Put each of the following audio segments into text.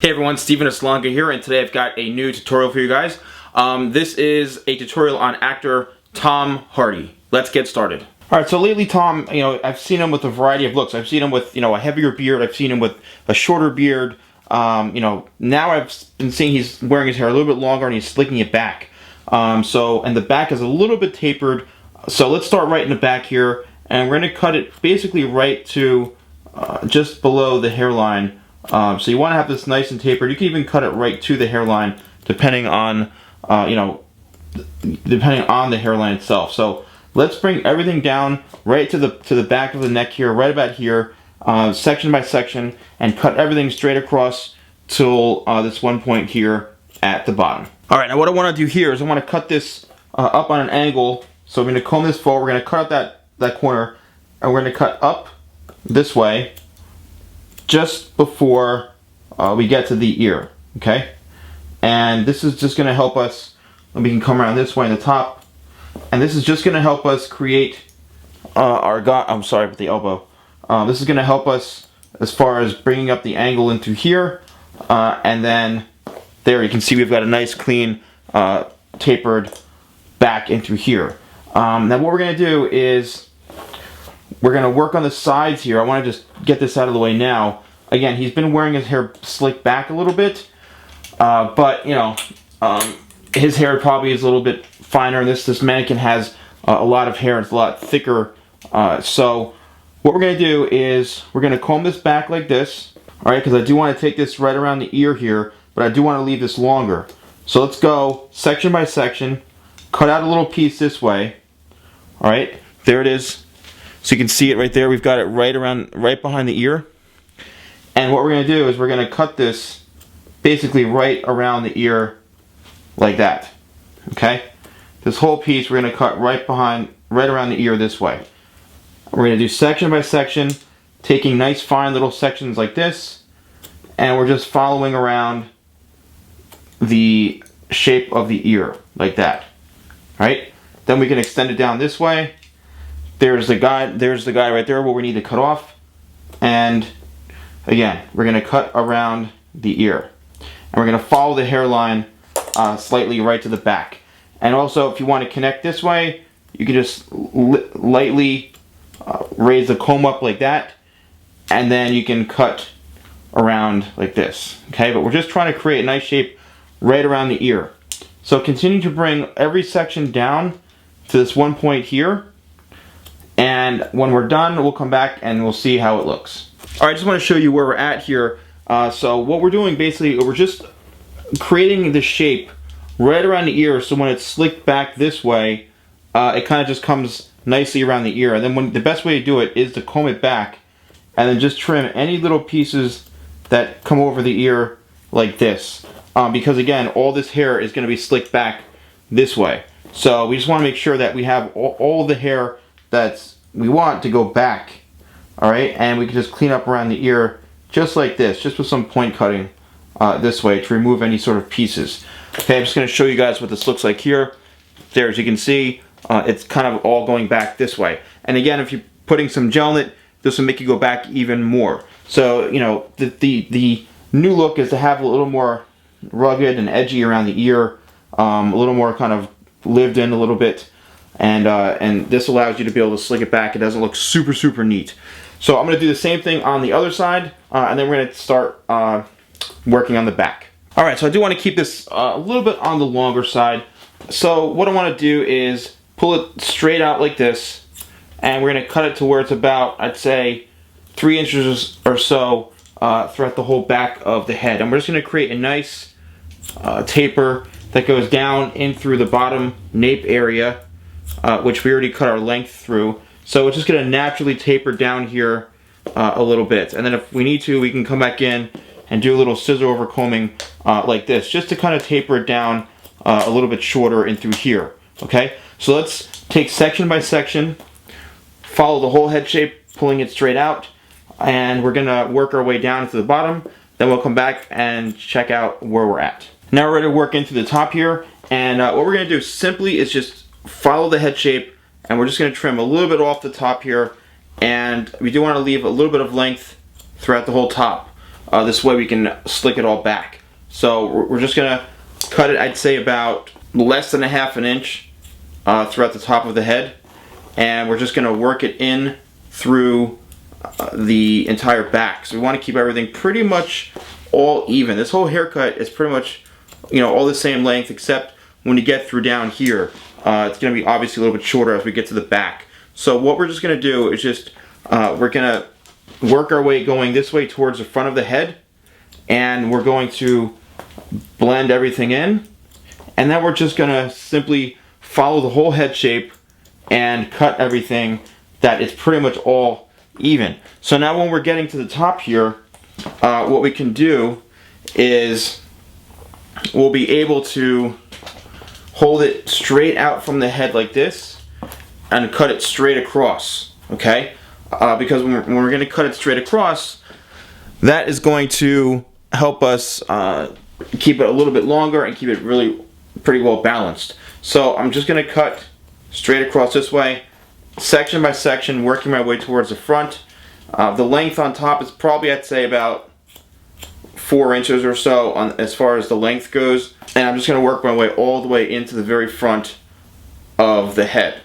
Hey everyone, Steven TheSalonGuy here, and today I've got a new tutorial for you guys. This is a tutorial on actor Tom Hardy. Let's get started. Alright, so lately Tom, I've seen him with a variety of looks. I've seen him with, a heavier beard. I've seen him with a shorter beard. Now I've been seeing he's wearing his hair a little bit longer and he's slicking it back. And the back is a little bit tapered. So let's start right in the back here, and we're going to cut it basically right to just below the hairline. So you want to have this nice and tapered. You can even cut it right to the hairline, depending on, depending on the hairline itself. So let's bring everything down right to the back of the neck here, right about here, section by section, and cut everything straight across till this one point here at the bottom. All right, now what I want to do here is I want to cut this up on an angle. So I'm going to comb this forward. We're going to cut out that corner, and we're going to cut up this way, just before we get to the ear, okay? And this is just going to help us, we can come around this way in the top, and this is just going to help us create I'm sorry about the elbow. This is going to help us as far as bringing up the angle into here, and then there you can see we've got a nice clean tapered back into here. Now what we're going to do is we're going to work on the sides here. I want to just get this out of the way now. Again, he's been wearing his hair slicked back a little bit, but his hair probably is a little bit finer, and this mannequin has a lot of hair. It's a lot thicker. So what we're going to do is we're going to comb this back like this, all right, because I do want to take this right around the ear here, but I do want to leave this longer. So let's go section by section, cut out a little piece this way, all right, there it is. So you can see it right there. We've got it right behind the ear. And what we're going to do is we're going to cut this basically right around the ear like that. Okay? This whole piece we're going to cut right around the ear this way. We're going to do section by section, taking nice fine little sections like this, and we're just following around the shape of the ear like that. Right? Then we can extend it down this way. There's the guy right there where we need to cut off, and again we're going to cut around the ear, and we're going to follow the hairline slightly right to the back. And also, if you want to connect this way, you can just lightly raise the comb up like that, and then you can cut around like this. Okay, but we're just trying to create a nice shape right around the ear. So continue to bring every section down to this one point here. And when we're done, we'll come back and we'll see how it looks. All right, I just want to show you where we're at here. So what we're doing basically, we're just creating the shape right around the ear, so when it's slicked back this way, it kind of just comes nicely around the ear. And then the best way to do it is to comb it back and then just trim any little pieces that come over the ear like this. Because again, all this hair is going to be slicked back this way. So we just want to make sure that we have all the hair that we want to go back, all right, and we can just clean up around the ear just like this, just with some point cutting this way to remove any sort of pieces. Okay, I'm just going to show you guys what this looks like here. There, as you can see, it's kind of all going back this way. And again, if you're putting some gel in it, this will make you go back even more. So the new look is to have a little more rugged and edgy around the ear, a little more kind of lived in a little bit. And this allows you to be able to slick it back. It doesn't look super neat. So I'm going to do the same thing on the other side, and then we're going to start working on the back. Alright, so I do want to keep this a little bit on the longer side. So what I want to do is pull it straight out like this, and we're going to cut it to where it's about, I'd say, 3 inches or so throughout the whole back of the head. And we're just going to create a nice taper that goes down in through the bottom nape area, which we already cut our length through. So it's just going to naturally taper down here a little bit. And then if we need to, we can come back in and do a little scissor over combing like this, just to kind of taper it down a little bit shorter in through here. Okay, so let's take section by section, follow the whole head shape, pulling it straight out, and we're going to work our way down to the bottom. Then we'll come back and check out where we're at. Now we're ready to work into the top here, and what we're going to do simply is just follow the head shape, and we're just going to trim a little bit off the top here, and we do want to leave a little bit of length throughout the whole top. This way we can slick it all back. So we're just gonna cut it, I'd say about less than a half an inch throughout the top of the head, and we're just gonna work it in through the entire back. So we want to keep everything pretty much all even. This whole haircut is pretty much, you know, all the same length, except when you get through down here, it's going to be obviously a little bit shorter as we get to the back. So what we're just going to do is just, we're going to work our way going this way towards the front of the head, and we're going to blend everything in, and then we're just going to simply follow the whole head shape and cut everything that is pretty much all even. So now when we're getting to the top here, what we can do is we'll be able to hold it straight out from the head like this and cut it straight across, okay? Because when we're going to cut it straight across, that is going to help us keep it a little bit longer and keep it really pretty well balanced. So I'm just going to cut straight across this way, section by section, working my way towards the front. The length on top is probably, I'd say, about 4 inches or so as far as the length goes. And I'm just going to work my way all the way into the very front of the head.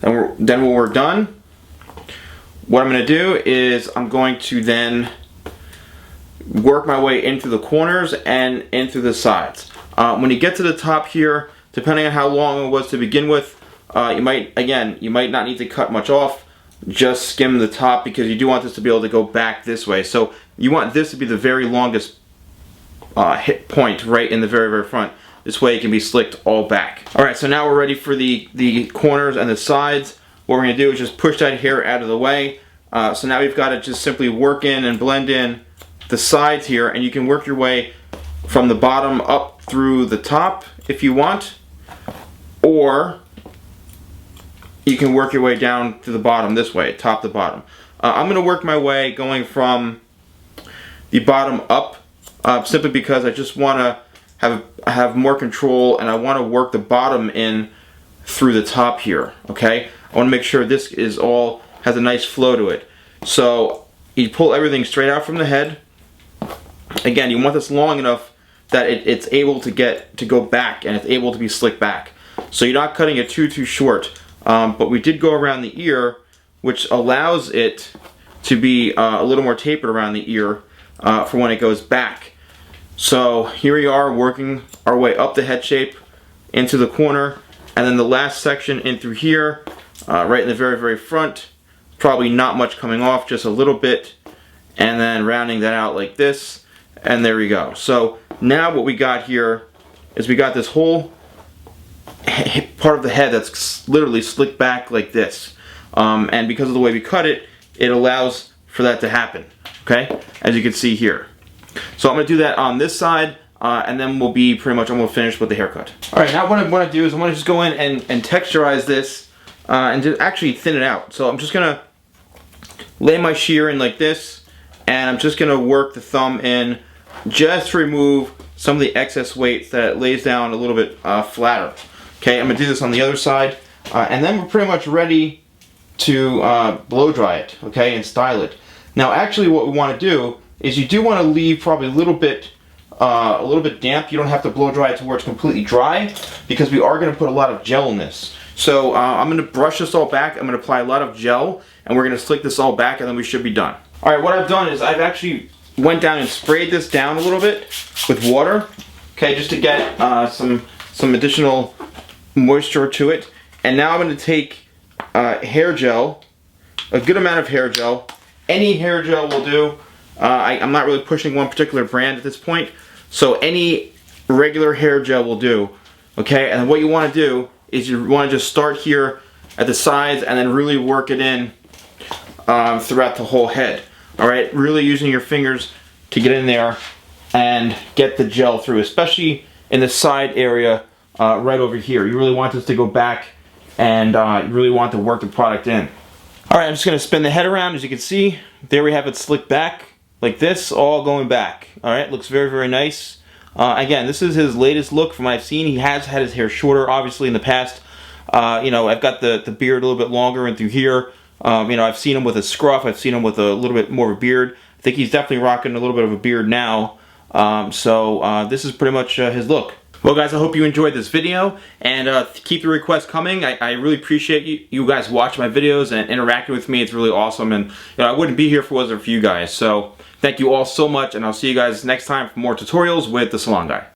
Then when we're done, what I'm going to do is I'm going to then work my way into the corners and into the sides. When you get to the top here, depending on how long it was to begin with, you might not need to cut much off. Just skim the top, because you do want this to be able to go back this way. So you want this to be the very longest hit point right in the very, very front. This way it can be slicked all back. Alright, so now we're ready for the corners and the sides. What we're going to do is just push that hair out of the way. So now we've got to just simply work in and blend in the sides here, and you can work your way from the bottom up through the top if you want, or you can work your way down to the bottom this way, top to bottom. I'm going to work my way going from the bottom up, simply because I just want to have more control, and I want to work the bottom in through the top here, okay? I want to make sure this is all has a nice flow to it. So you pull everything straight out from the head. Again, you want this long enough that it's able to go back, and it's able to be slicked back. So you're not cutting it too short. But we did go around the ear, which allows it to be a little more tapered around the ear for when it goes back. So here we are working our way up the head shape into the corner, and then the last section in through here, right in the very, very front. Probably not much coming off, just a little bit, and then rounding that out like this, and there we go. So now what we got here is we got this whole part of the head that's literally slicked back like this, and because of the way we cut it, it allows for that to happen, okay, as you can see here. So I'm going to do that on this side, and then we'll be pretty much almost finished with the haircut. Alright, now what I want to do is I'm going to just go in and texturize this, and just actually thin it out. So I'm just going to lay my shear in like this, and I'm just going to work the thumb in just to remove some of the excess weight that it lays down a little bit flatter. Okay, I'm going to do this on the other side, and then we're pretty much ready to blow dry it, okay, and style it. Now actually what we want to do is you do want to leave probably a little bit damp. You don't have to blow dry it to where it's completely dry, because we are going to put a lot of gel in this. So I'm going to brush this all back, I'm going to apply a lot of gel, and we're going to slick this all back, and then we should be done. Alright, what I've done is I've actually went down and sprayed this down a little bit with water, okay, just to get some additional moisture to it. And now I'm going to take hair gel, a good amount of hair gel. Any hair gel will do. I'm not really pushing one particular brand at this point, so any regular hair gel will do. Okay, and what you want to do is you want to just start here at the sides and then really work it in throughout the whole head. Alright, really using your fingers to get in there and get the gel through, especially in the side area right over here. You really want this to go back, and you really want to work the product in. Alright, I'm just going to spin the head around. As you can see, there we have it slicked back like this, all going back. Alright, looks very, very nice. Again, this is his latest look from what I've seen. He has had his hair shorter, obviously, in the past. You know, I've got the beard a little bit longer in through here. You know, I've seen him with a scruff. I've seen him with a little bit more of a beard. I think he's definitely rocking a little bit of a beard now. This is pretty much his look. Well guys, I hope you enjoyed this video, and keep the requests coming. I really appreciate you guys watching my videos and interacting with me. It's really awesome, and I wouldn't be here if it wasn't for you guys. So thank you all so much, and I'll see you guys next time for more tutorials with the Salon Guy.